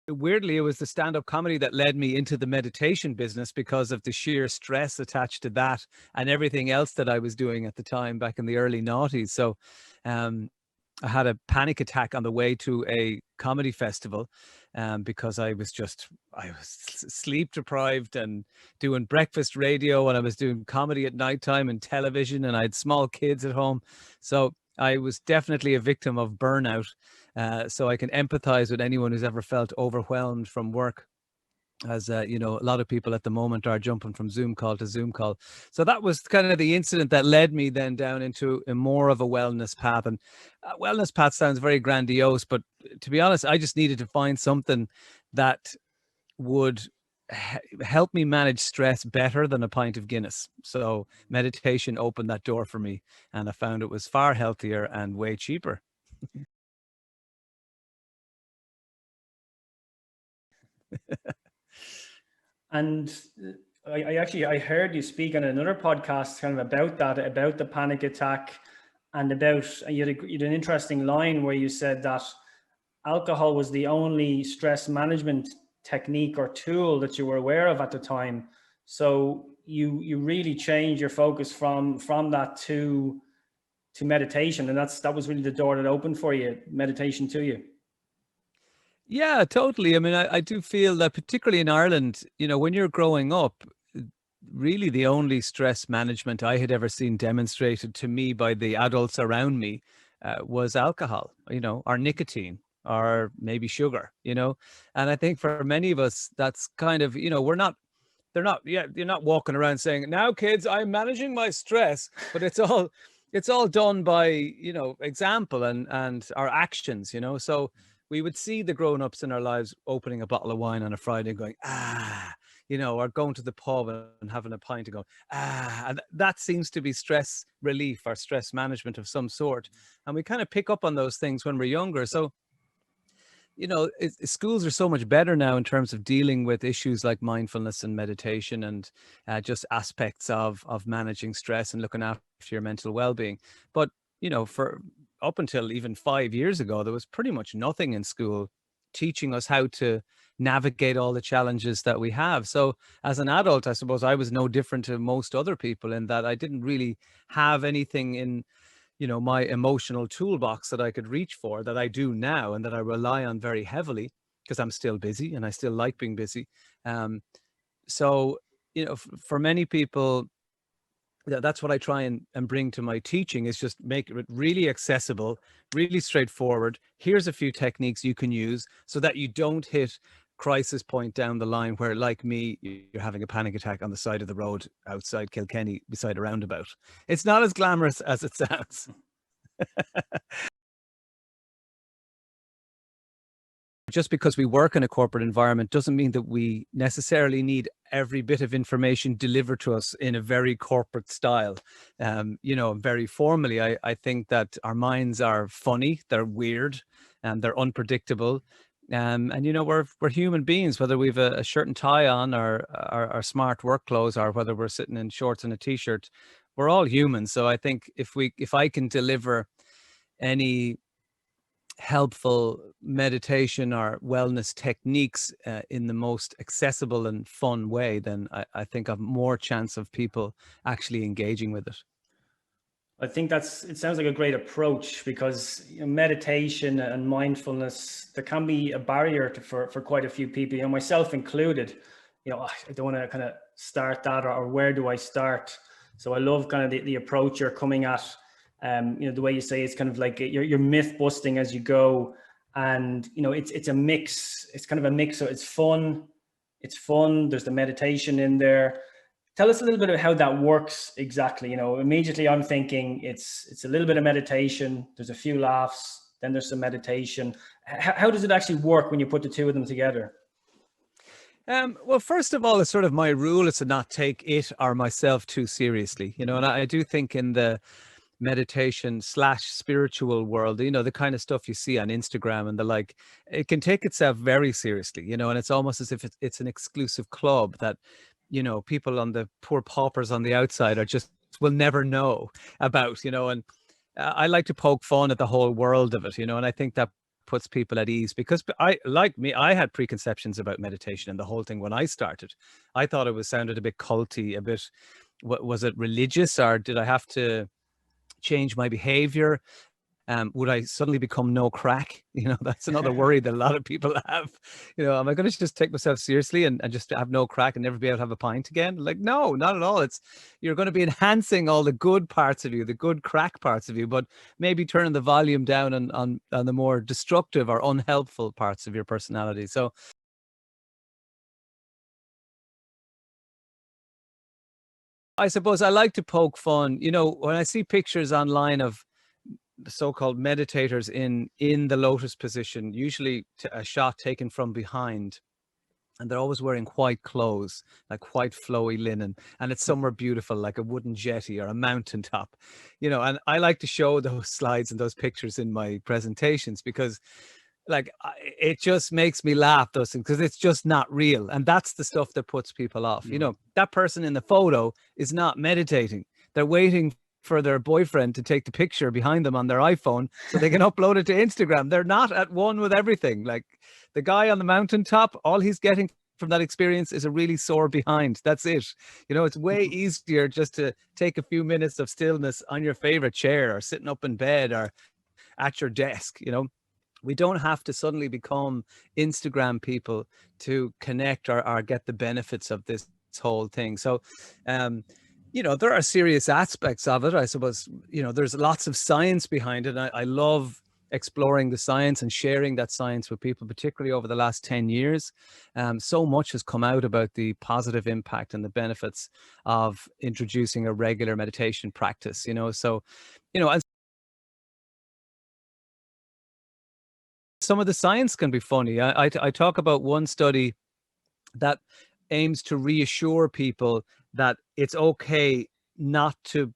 weirdly, it was the stand-up comedy that led me into the meditation business because of the sheer stress attached to that and everything else that I was doing at the time back in the early noughties. So um, I had a panic attack on the way to a comedy festival because I was sleep deprived and doing breakfast radio, and I was doing comedy at nighttime and television, and I had small kids at home. So I was definitely a victim of burnout. So I can empathize with anyone who's ever felt overwhelmed from work, as a lot of people at the moment are jumping from Zoom call to Zoom call. So that was kind of the incident that led me then down into a more of a wellness path. And wellness path sounds very grandiose, but to be honest, I just needed to find something that would help me manage stress better than a pint of Guinness. So meditation opened that door for me, and I found it was far healthier and way cheaper. And I heard you speak on another podcast kind of about that, about the panic attack, and about you had an interesting line where you said that alcohol was the only stress management technique or tool that you were aware of at the time. So you really changed your focus from that to meditation, and that was really the door that opened for you, meditation to you. Yeah, totally. I mean, I do feel that particularly in Ireland, when you're growing up, really the only stress management I had ever seen demonstrated to me by the adults around me was alcohol, or nicotine, or maybe sugar. And I think for many of us, that's kind of, you're not walking around saying, now kids, I'm managing my stress, but it's all done by, example and our actions. So we would see the grown-ups in our lives opening a bottle of wine on a Friday and going, or going to the pub and having a pint and going, and that seems to be stress relief or stress management of some sort. And we kind of pick up on those things when we're younger. So schools are so much better now in terms of dealing with issues like mindfulness and meditation, and just aspects of managing stress and looking after your mental well-being. But for up until even 5 years ago, there was pretty much nothing in school teaching us how to navigate all the challenges that we have. So as an adult, I suppose I was no different to most other people in that I didn't really have anything in my emotional toolbox that I could reach for, that I do now and that I rely on very heavily because I'm still busy and I still like being busy. Um, so, for many people, that's what I try and bring to my teaching, is just make it really accessible, really straightforward. Here's a few techniques you can use so that you don't hit crisis point down the line where, like me, you're having a panic attack on the side of the road outside Kilkenny beside a roundabout. It's not as glamorous as it sounds. Just because we work in a corporate environment doesn't mean that we necessarily need every bit of information delivered to us in a very corporate style. Very formally, I think that our minds are funny, they're weird, and they're unpredictable. And we're human beings, whether we've a shirt and tie on, or our smart work clothes, or whether we're sitting in shorts and a t-shirt. We're all human. So I think if I can deliver any helpful meditation or wellness techniques in the most accessible and fun way, then I think I've more chance of people actually engaging with it. I think it sounds like a great approach, because meditation and mindfulness, there can be a barrier for quite a few people, myself included. I don't want to kind of start that, or where do I start? So I love kind of the approach you're coming at. The way you say it's kind of like you're myth busting as you go, and it's a mix. It's kind of a mix. So it's fun. There's the meditation in there. Tell us a little bit of how that works exactly. Immediately I'm thinking it's a little bit of meditation. There's a few laughs, then there's some meditation. How does it actually work when you put the two of them together? Well, first of all, it's sort of my rule is to not take it or myself too seriously, and I do think in the meditation / spiritual world, the kind of stuff you see on Instagram and the like, it can take itself very seriously, and it's almost as if it's an exclusive club that, people on the poor paupers on the outside will never know about, and I like to poke fun at the whole world of it, and I think that puts people at ease, because I had preconceptions about meditation and the whole thing when I started. I thought it sounded a bit culty, a bit, was it religious, or did I have to change my behavior? Would I suddenly become no crack? That's another worry that a lot of people have. Am I going to just take myself seriously and just have no crack and never be able to have a pint again? Like, no, not at all. You're going to be enhancing all the good parts of you, the good crack parts of you, but maybe turning the volume down on the more destructive or unhelpful parts of your personality. So I suppose I like to poke fun. When I see pictures online of the so-called meditators in the lotus position, usually a shot taken from behind, and they're always wearing white clothes, like white flowy linen, and it's somewhere beautiful, like a wooden jetty or a mountaintop, and I like to show those slides and those pictures in my presentations, because like it just makes me laugh, those things, because it's just not real. And that's the stuff that puts people off. That person in the photo is not meditating. They're waiting for their boyfriend to take the picture behind them on their iPhone so they can upload it to Instagram. They're not at one with everything. Like the guy on the mountaintop, all he's getting from that experience is a really sore behind. That's it. It's way easier just to take a few minutes of stillness on your favorite chair, or sitting up in bed, or at your desk. We don't have to suddenly become Instagram people to connect or get the benefits of this whole thing. So, there are serious aspects of it. I suppose, there's lots of science behind it. I love exploring the science and sharing that science with people, particularly over the last 10 years. So much has come out about the positive impact and the benefits of introducing a regular meditation practice, so, and some of the science can be funny. I talk about one study that aims to reassure people that it's okay not to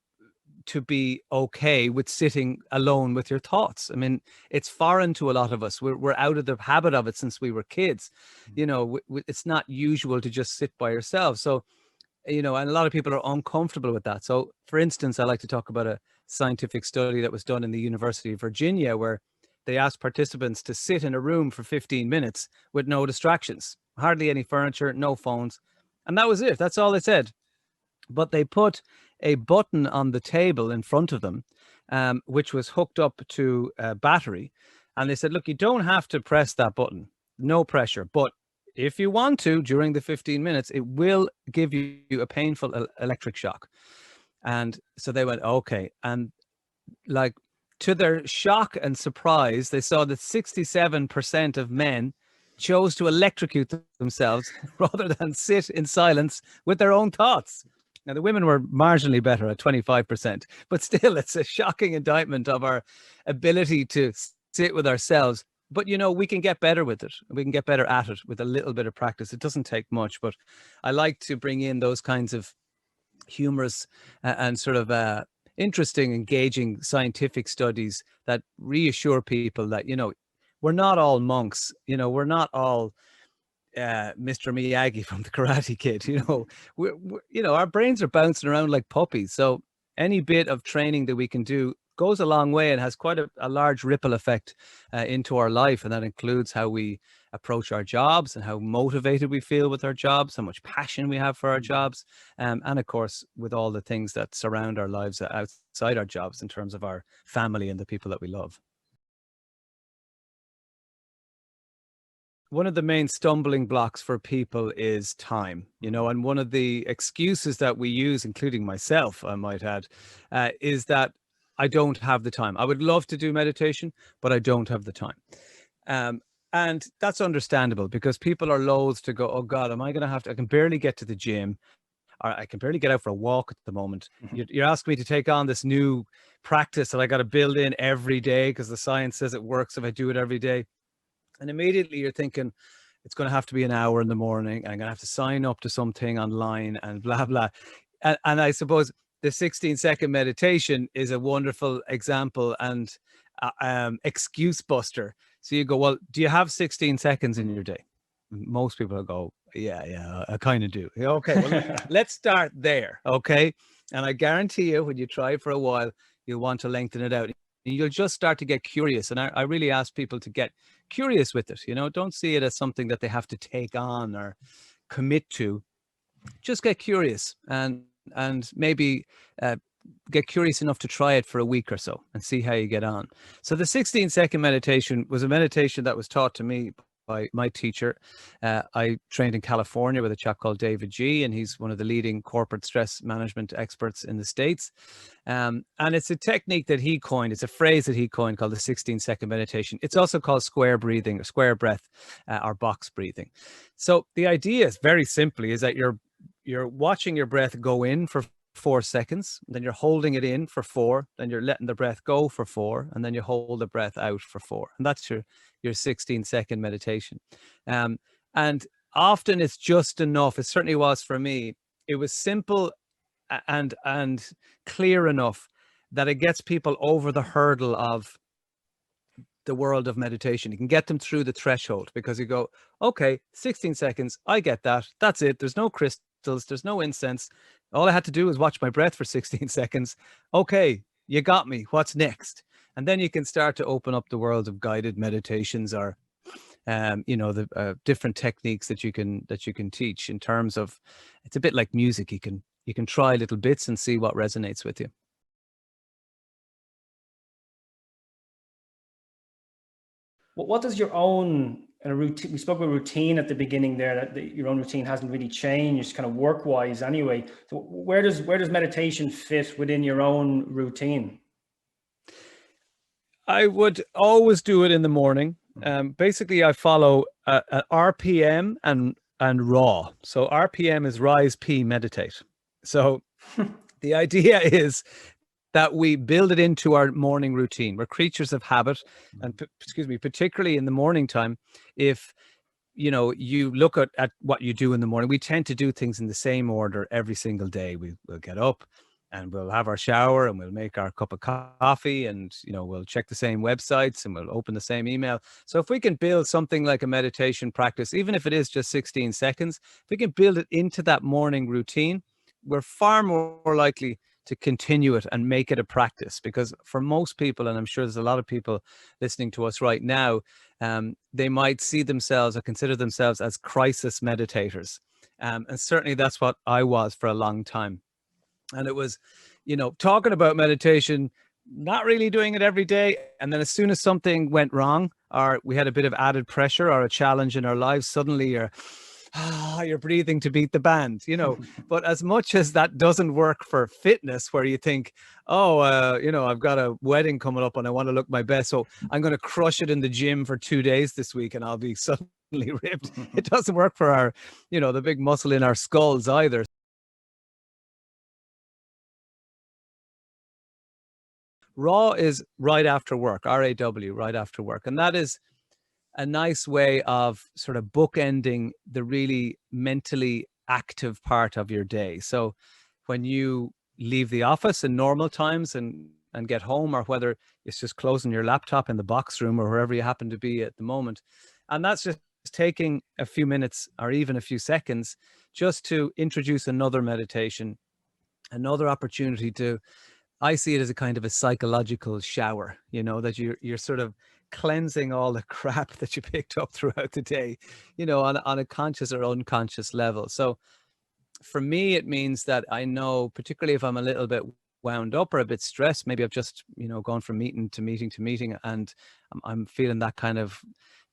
be okay with sitting alone with your thoughts. I mean, it's foreign to a lot of us. We're out of the habit of it since we were kids. It's not usual to just sit by yourself. So, and a lot of people are uncomfortable with that. So, for instance, I like to talk about a scientific study that was done in the University of Virginia, where they asked participants to sit in a room for 15 minutes with no distractions, hardly any furniture, no phones. And that was it. That's all they said. But they put a button on the table in front of them, which was hooked up to a battery. And they said, look, you don't have to press that button. No pressure. But if you want to, during the 15 minutes, it will give you a painful electric shock. And so they went, okay. And like, to their shock and surprise, they saw that 67% of men chose to electrocute themselves rather than sit in silence with their own thoughts. Now, the women were marginally better at 25%, but still, it's a shocking indictment of our ability to sit with ourselves. But, we can get better with it. We can get better at it with a little bit of practice. It doesn't take much, but I like to bring in those kinds of humorous and sort of interesting, engaging scientific studies that reassure people that, we're not all monks, we're not all Mr. Miyagi from the Karate Kid. Our brains are bouncing around like puppies. So any bit of training that we can do goes a long way and has quite a large ripple effect into our life. And that includes how we approach our jobs and how motivated we feel with our jobs, how much passion we have for our jobs. And of course, with all the things that surround our lives outside our jobs in terms of our family and the people that we love. One of the main stumbling blocks for people is time, and one of the excuses that we use, including myself, I might add, is that I don't have the time. I would love to do meditation, but I don't have the time. And that's understandable, because people are loath to go, oh God, am I going to have to, I can barely get to the gym, or I can barely get out for a walk at the moment. You're asking me to take on this new practice that I got to build in every day because the science says it works if I do it every day. And immediately you're thinking, it's going to have to be an hour in the morning, and I'm going to have to sign up to something online and blah, blah. And I suppose the 16-second meditation is a wonderful example and excuse buster. So you go, well, do you have 16 seconds in your day? Most people go, yeah, I kind of do. Okay, well, let's start there. Okay. And I guarantee you, when you try for a while, you'll want to lengthen it out. you'll just start to get curious. And I really ask people to get curious with it. Don't see it as something that they have to take on or commit to. Just get curious, and maybe get curious enough to try it for a week or so and see how you get on. So the 16-second meditation was a meditation that was taught to me by my teacher. I trained in California with a chap called David G, and he's one of the leading corporate stress management experts in the States. And it's a technique that he coined. It's a phrase that he coined called the 16-second meditation. It's also called square breathing or square breath or box breathing. So the idea is very simply is that you're watching your breath go in for 4 seconds, then you're holding it in for 4, then you're letting the breath go for 4, and then you hold the breath out for 4. And that's your 16-second meditation. And often it's just enough. It certainly was for me. It was simple and clear enough that it gets people over the hurdle of the world of meditation. You can get them through the threshold because you go, okay, 16 seconds, I get that. That's it. There's no crystals, there's no incense. All I had to do was watch my breath for 16 seconds. Okay, you got me. What's next? And then you can start to open up the world of guided meditations or the different techniques that you can teach in terms of, it's a bit like music. You can try little bits and see what resonates with you. What does your own routine? We spoke about routine at the beginning there. That your own routine hasn't really changed, kind of work-wise, anyway. So where does meditation fit within your own routine? I would always do it in the morning. Basically, I follow RPM and RAW. So RPM is rise, P, meditate. So the idea is that we build it into our morning routine. We're creatures of habit, and particularly in the morning time, if you look at what you do in the morning, we tend to do things in the same order every single day. We'll get up and we'll have our shower and we'll make our cup of coffee, and we'll check the same websites and we'll open the same email. So if we can build something like a meditation practice, even if it is just 16 seconds, if we can build it into that morning routine, we're far more likely to continue it and make it a practice. Because for most people, and I'm sure there's a lot of people listening to us right now, they might see themselves or consider themselves as crisis meditators. And certainly that's what I was for a long time. And it was, talking about meditation, not really doing it every day. And then as soon as something went wrong, or we had a bit of added pressure or a challenge in our lives, suddenly you're breathing to beat the band, But as much as that doesn't work for fitness, where you think, I've got a wedding coming up and I want to look my best, so I'm going to crush it in the gym for 2 days this week and I'll be suddenly ripped. It doesn't work for our, the big muscle in our skulls either. Raw is right after work, RAW, right after work. And that is a nice way of sort of bookending the really mentally active part of your day. So when you leave the office in normal times and get home, or whether it's just closing your laptop in the box room or wherever you happen to be at the moment, and that's just taking a few minutes or even a few seconds just to introduce another meditation, another opportunity to, I see it as a kind of a psychological shower, that you're sort of cleansing all the crap that you picked up throughout the day, on a conscious or unconscious level. So for me, it means that I know, particularly if I'm a little bit wound up or a bit stressed, maybe I've just, gone from meeting to meeting to meeting, and I'm feeling that kind of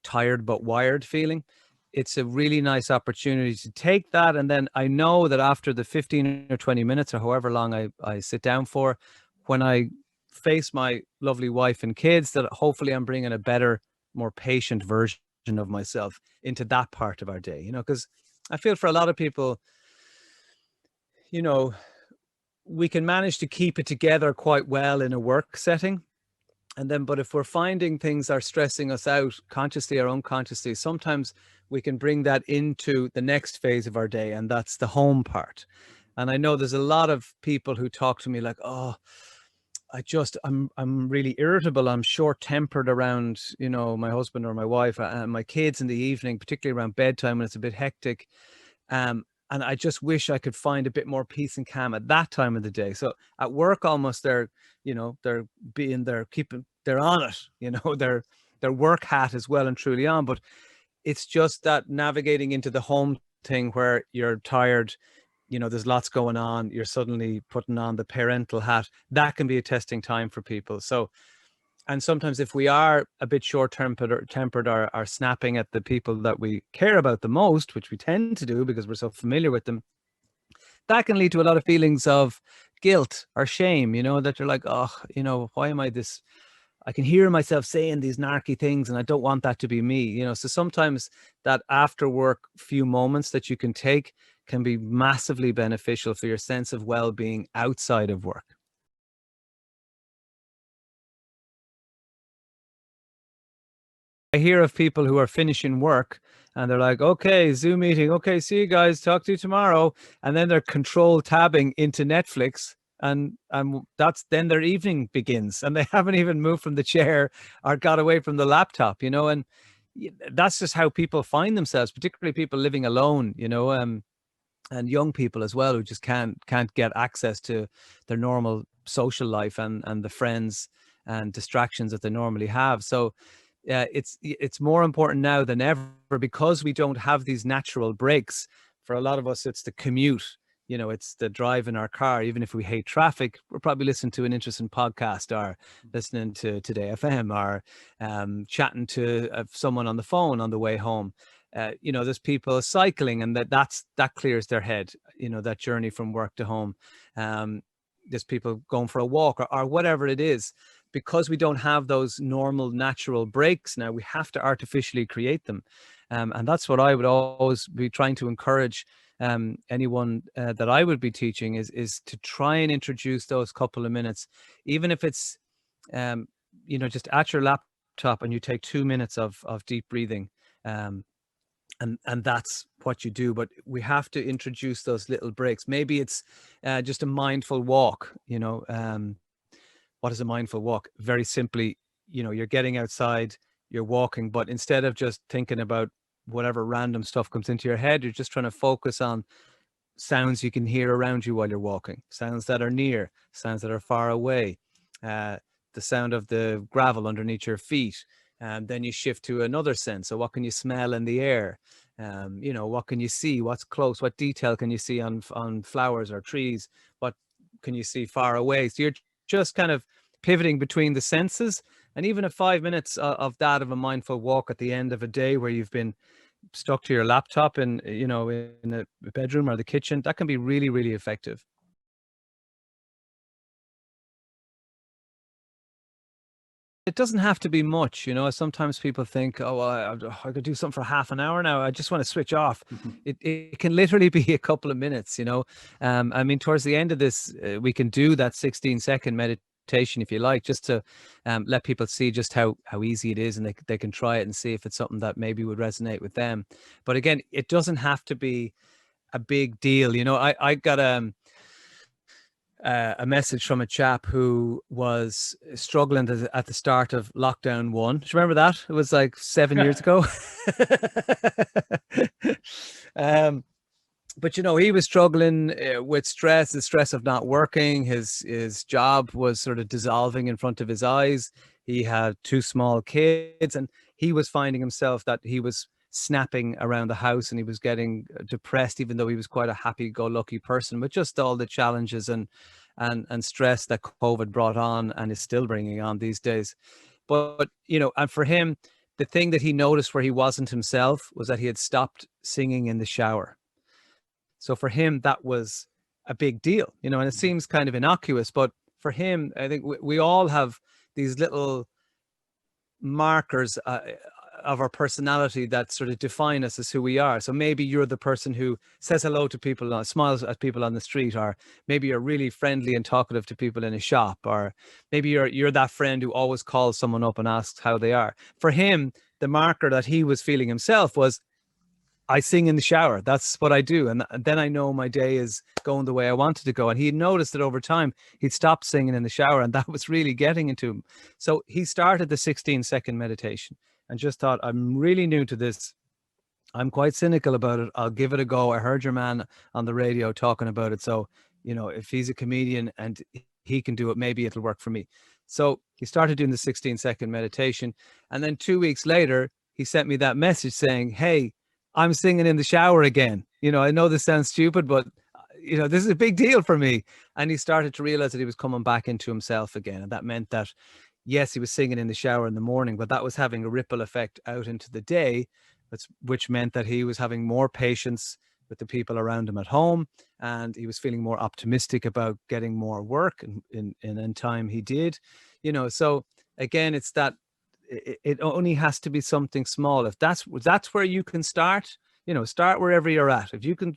tired but wired feeling. It's a really nice opportunity to take that. And then I know that after the 15 or 20 minutes or however long I sit down for, when I face my lovely wife and kids, that hopefully I'm bringing a better, more patient version of myself into that part of our day, because I feel for a lot of people, we can manage to keep it together quite well in a work setting. And then, but if we're finding things are stressing us out consciously or unconsciously, sometimes we can bring that into the next phase of our day, and that's the home part. And I know there's a lot of people who talk to me like, oh, I'm really irritable. I'm short-tempered around, my husband or my wife and my kids in the evening, particularly around bedtime when it's a bit hectic. and I just wish I could find a bit more peace and calm at that time of the day. So at work, almost they're, they're on it, their work hat is well and truly on. But it's just that navigating into the home thing where you're tired, there's lots going on, you're suddenly putting on the parental hat. That can be a testing time for people. So, and sometimes if we are a bit short-tempered or snapping at the people that we care about the most, which we tend to do because we're so familiar with them, that can lead to a lot of feelings of guilt or shame, that you're like, oh, why am I this? I can hear myself saying these narky things and I don't want that to be me, So sometimes that after work few moments that you can take can be massively beneficial for your sense of well-being outside of work. I hear of people who are finishing work and they're like, okay, Zoom meeting. Okay, see you guys. Talk to you tomorrow. And then they're control tabbing into Netflix, and that's then their evening begins, and they haven't even moved from the chair or got away from the laptop, and that's just how people find themselves, particularly people living alone, and young people as well, who just can't get access to their normal social life and the friends and distractions that they normally have. So it's more important now than ever, because we don't have these natural breaks. For a lot of us, it's the commute, it's the drive in our car. Even if we hate traffic, we're probably listening to an interesting podcast, or listening to Today FM, or chatting to someone on the phone on the way home. There's people cycling, and that clears their head, that journey from work to home. There's people going for a walk, or whatever it is. Because we don't have those normal natural breaks now, we have to artificially create them. And that's what I would always be trying to encourage anyone that I would be teaching, is to try and introduce those couple of minutes, even if it's, just at your laptop and you take 2 minutes of deep breathing. And that's what you do. But we have to introduce those little breaks. Maybe it's just a mindful walk, what is a mindful walk? Very simply, you're getting outside, you're walking, but instead of just thinking about whatever random stuff comes into your head, you're just trying to focus on sounds you can hear around you while you're walking, sounds that are near, sounds that are far away, the sound of the gravel underneath your feet. And then you shift to another sense. So what can you smell in the air? What can you see? What's close? What detail can you see on flowers or trees? What can you see far away? So you're just kind of pivoting between the senses. And even a 5 minutes of that, of a mindful walk at the end of a day where you've been stuck to your laptop in a bedroom or the kitchen, that can be really, really effective. It doesn't have to be much, sometimes people think, oh, well, I could do something for half an hour now, I just want to switch off. It can literally be a couple of minutes. I mean, towards the end of this, we can do that 16-second meditation if you like, just to let people see just how easy it is, and they can try it and see if it's something that maybe would resonate with them. But again, it doesn't have to be a big deal. I got a message from a chap who was struggling at the start of lockdown 1. Do you remember that? It was like 7 years ago. But he was struggling with stress, the stress of not working. His job was sort of dissolving in front of his eyes. He had 2 small kids, and he was finding himself that he was snapping around the house, and he was getting depressed, even though he was quite a happy-go-lucky person, with just all the challenges and stress that COVID brought on and is still bringing on these days. But and for him, the thing that he noticed where he wasn't himself was that he had stopped singing in the shower. So for him, that was a big deal, and it seems kind of innocuous, but for him, I think we all have these little markers of our personality that sort of define us as who we are. So maybe you're the person who says hello to people, smiles at people on the street, or maybe you're really friendly and talkative to people in a shop, or maybe you're that friend who always calls someone up and asks how they are. For him, the marker that he was feeling himself was, I sing in the shower. That's what I do. And then I know my day is going the way I wanted to go. And he noticed that over time, he'd stopped singing in the shower, and that was really getting into him. So he started the 16-second meditation and just thought, I'm really new to this. I'm quite cynical about it. I'll give it a go. I heard your man on the radio talking about it. So, if he's a comedian and he can do it, maybe it'll work for me. So he started doing the 16-second meditation. And then 2 weeks later, he sent me that message saying, "Hey, I'm singing in the shower again. I know this sounds stupid, but this is a big deal for me." And he started to realize that he was coming back into himself again. And that meant that, yes, he was singing in the shower in the morning, but that was having a ripple effect out into the day, which meant that he was having more patience with the people around him at home, and he was feeling more optimistic about getting more work, and in time he did. So again, it's that it only has to be something small. If that's where you can start, start wherever you're at. If you can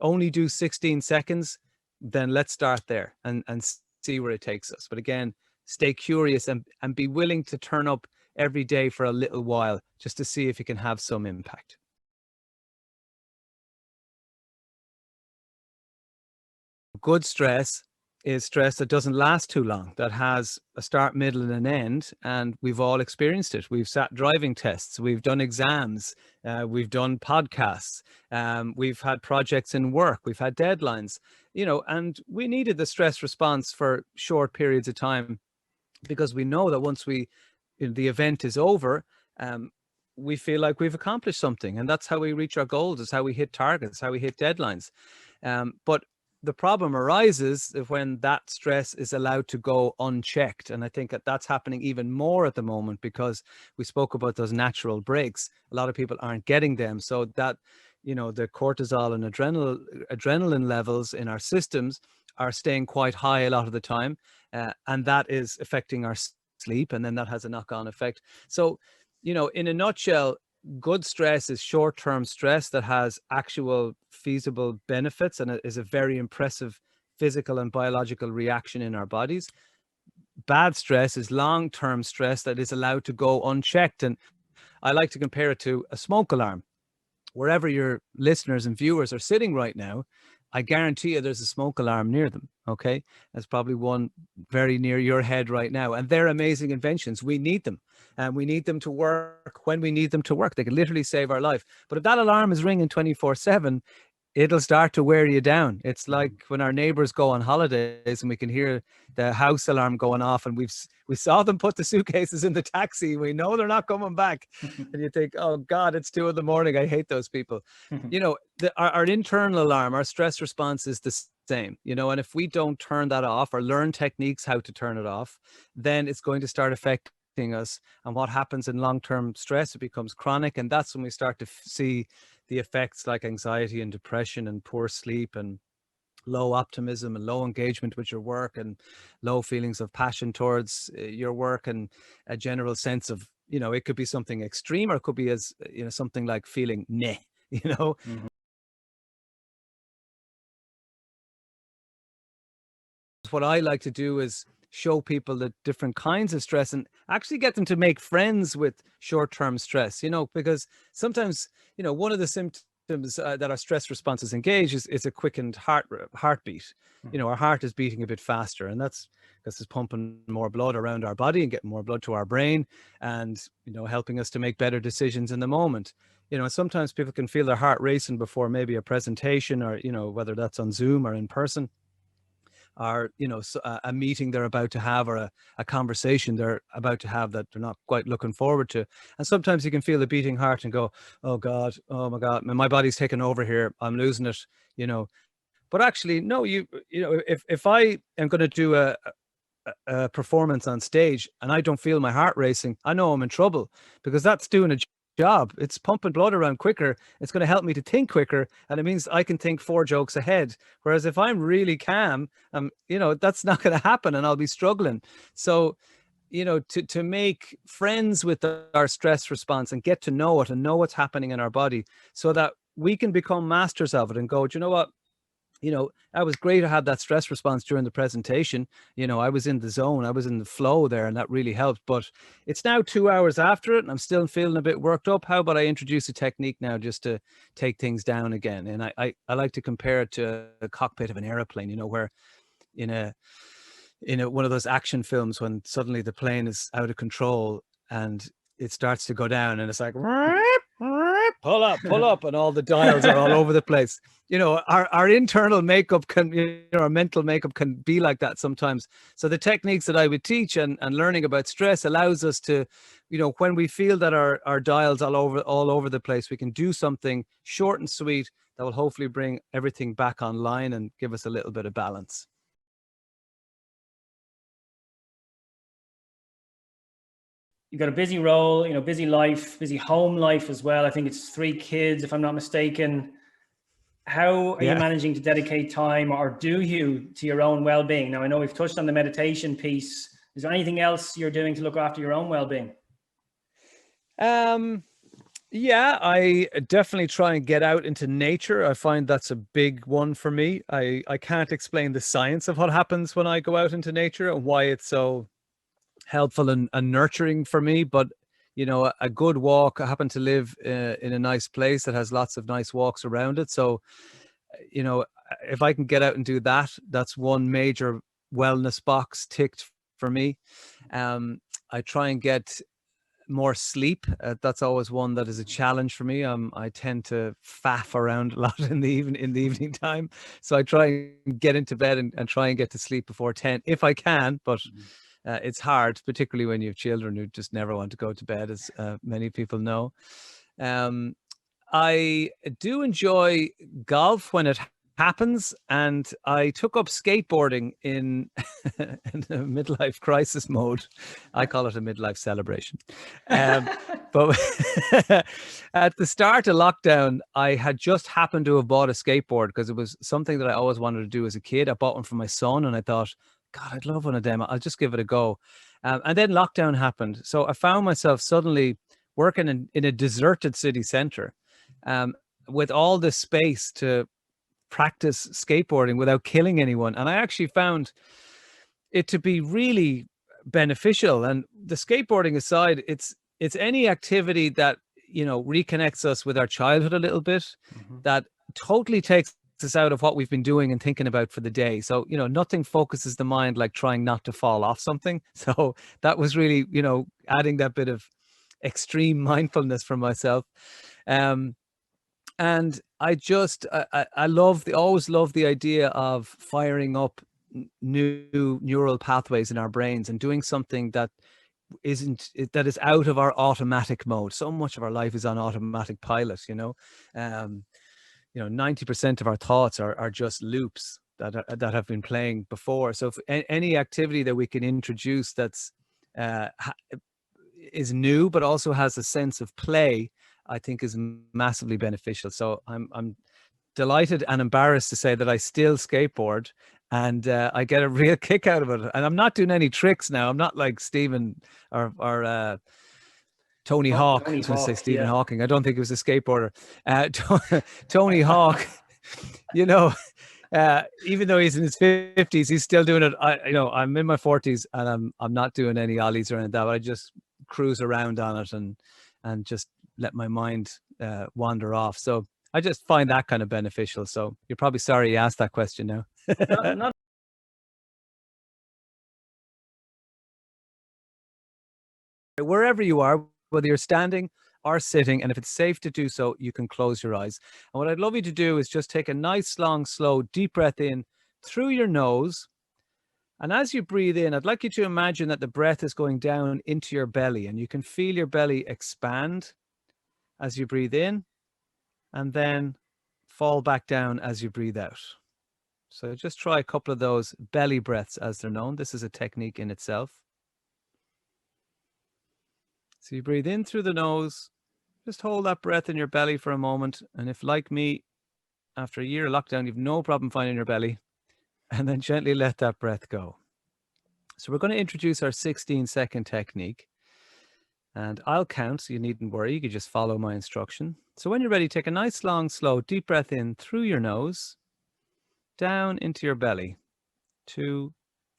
only do 16 seconds, then let's start there and see where it takes us. But again, stay curious and be willing to turn up every day for a little while just to see if you can have some impact. Good stress is stress that doesn't last too long, that has a start, middle, and an end. And we've all experienced it. We've sat driving tests, we've done exams, we've done podcasts, we've had projects in work, we've had deadlines, and we needed the stress response for short periods of time, because we know that once the event is over, we feel like we've accomplished something, and that's how we reach our goals. It's how we hit targets, how we hit deadlines. But the problem arises when that stress is allowed to go unchecked. And I think that that's happening even more at the moment, because we spoke about those natural breaks. A lot of people aren't getting them. So that, the cortisol and adrenaline levels in our systems are staying quite high a lot of the time. And that is affecting our sleep. And then that has a knock-on effect. So, in a nutshell, good stress is short-term stress that has actual feasible benefits, and it is a very impressive physical and biological reaction in our bodies. Bad stress is long-term stress that is allowed to go unchecked. And I like to compare it to a smoke alarm. Wherever your listeners and viewers are sitting right now, I guarantee you there's a smoke alarm near them. Okay. There's probably one very near your head right now. And they're amazing inventions. We need them. And we need them to work when we need them to work. They can literally save our life. But if that alarm is ringing 24/7, it'll start to wear you down. It's like when our neighbors go on holidays and we can hear the house alarm going off, and we saw them put the suitcases in the taxi. We know they're not coming back. And you think, oh God, it's 2 a.m. I hate those people. Our internal alarm, our stress response is the same, and if we don't turn that off or learn techniques how to turn it off, then it's going to start affecting us. And what happens in long-term stress, it becomes chronic. And that's when we start to see the effects like anxiety and depression and poor sleep and low optimism and low engagement with your work and low feelings of passion towards your work, and a general sense of, it could be something extreme, or it could be as, something like feeling meh, Mhm. What I like to do is show people the different kinds of stress and actually get them to make friends with short-term stress, because sometimes, one of the symptoms that our stress responses engage is a quickened heartbeat. Our heart is beating a bit faster, and that's because it's pumping more blood around our body and getting more blood to our brain, and, helping us to make better decisions in the moment. Sometimes people can feel their heart racing before maybe a presentation, or, whether that's on Zoom or in person, or a meeting they're about to have, or a conversation they're about to have that they're not quite looking forward to. And sometimes you can feel the beating heart and go, oh God, oh my God, my body's taking over here, I'm losing it. But actually, no, if I am going to do a performance on stage and I don't feel my heart racing, I know I'm in trouble, because that's doing a job. It's pumping blood around quicker. It's going to help me to think quicker, and it means I can think 4 jokes ahead. Whereas if I'm really calm, that's not going to happen, and I'll be struggling. So, to make friends with our stress response and get to know it and know what's happening in our body, so that we can become masters of it and go, do you know what? That was great to have that stress response during the presentation. I was in the zone, I was in the flow there, and that really helped. But it's now 2 hours after it, and I'm still feeling a bit worked up. How about I introduce a technique now just to take things down again? And I like to compare it to a cockpit of an airplane, where in one of those action films, when suddenly the plane is out of control and it starts to go down, and it's like, pull up, and all the dials are all over the place. Our internal makeup our mental makeup can be like that sometimes. So the techniques that I would teach and learning about stress allows us to, when we feel that our dials all over the place, we can do something short and sweet that will hopefully bring everything back online and give us a little bit of balance. You've got a busy role, busy life, busy home life as well. I think it's 3 kids, if I'm not mistaken. How are you managing to dedicate time, or do you, to your own well-being? Now, I know we've touched on the meditation piece. Is there anything else you're doing to look after your own well-being? Yeah, I definitely try and get out into nature. I find that's a big one for me. I can't explain the science of what happens when I go out into nature and why it's so helpful and nurturing for me, but a good walk. I happen to live in a nice place that has lots of nice walks around it, so if I can get out and do that, that's one major wellness box ticked for me. I try and get more sleep. That's always one that is a challenge for me. I tend to faff around a lot in the evening time, so I try and get into bed and try and get to sleep before 10 if I can, but it's hard, particularly when you have children who just never want to go to bed, as many people know. I do enjoy golf when it happens, and I took up skateboarding in in a midlife crisis mode. I call it a midlife celebration. But at the start of lockdown, I had just happened to have bought a skateboard because it was something that I always wanted to do as a kid. I bought one for my son, and I thought, God, I'd love one of them. I'll just give it a go. And then lockdown happened. So I found myself suddenly working in a deserted city center, with all this space to practice skateboarding without killing anyone. And I actually found it to be really beneficial. And the skateboarding aside, it's any activity that reconnects us with our childhood a little bit, that totally takes us out of what we've been doing and thinking about for the day. So nothing focuses the mind like trying not to fall off something. So that was really adding that bit of extreme mindfulness for myself. And I just I always love the idea of firing up new neural pathways in our brains and doing something that is out of our automatic mode. So much of our life is on automatic pilot. 90% of our thoughts are just loops that have been playing before. So if any activity that we can introduce that's is new but also has a sense of play, I think is massively beneficial. So I'm delighted and embarrassed to say that I still skateboard, and I get a real kick out of it. And I'm not doing any tricks now. I'm not like Stephen or Tony Hawk. I was going to say Stephen Hawking. I don't think he was a skateboarder. Tony Hawk, even though he's in his 50s, he's still doing it. I'm in my 40s and I'm not doing any ollies or anything like that. But I just cruise around on it and just let my mind wander off. So I just find that kind of beneficial. So you're probably sorry you asked that question now. Not Wherever you are, whether you're standing or sitting, and if it's safe to do so, you can close your eyes. And what I'd love you to do is just take a nice, long, slow, deep breath in through your nose. And as you breathe in, I'd like you to imagine that the breath is going down into your belly, and you can feel your belly expand as you breathe in, and then fall back down as you breathe out. So just try a couple of those belly breaths, as they're known. This is a technique in itself. So you breathe in through the nose, just hold that breath in your belly for a moment. And if, like me, after a year of lockdown, you've no problem finding your belly, and then gently let that breath go. So we're going to introduce our 16-second technique. And I'll count, so you needn't worry. You can just follow my instruction. So when you're ready, take a nice, long, slow, deep breath in through your nose, down into your belly. 2,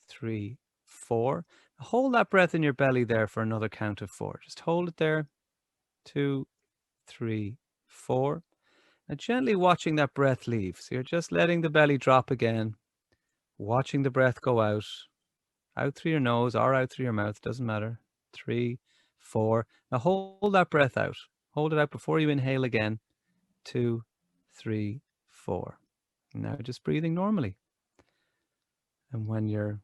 3, 4. Hold that breath in your belly there for another count of 4. Just hold it there. 2, 3, 4. And gently watching that breath leave. So you're just letting the belly drop again, watching the breath go out through your nose or out through your mouth, doesn't matter. 3, 4. Now hold that breath out. Hold it out before you inhale again. 2, 3, 4. Now just breathing normally. And when you're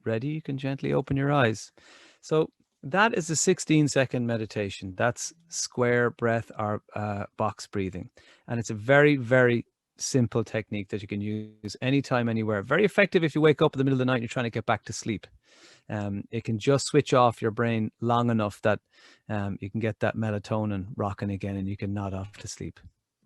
ready, you can gently open your eyes. So that is a 16-second meditation. That's square breath or box breathing. And it's a very, very simple technique that you can use anytime, anywhere. Very effective if you wake up in the middle of the night and you're trying to get back to sleep. It can just switch off your brain long enough that you can get that melatonin rocking again and you can nod off to sleep.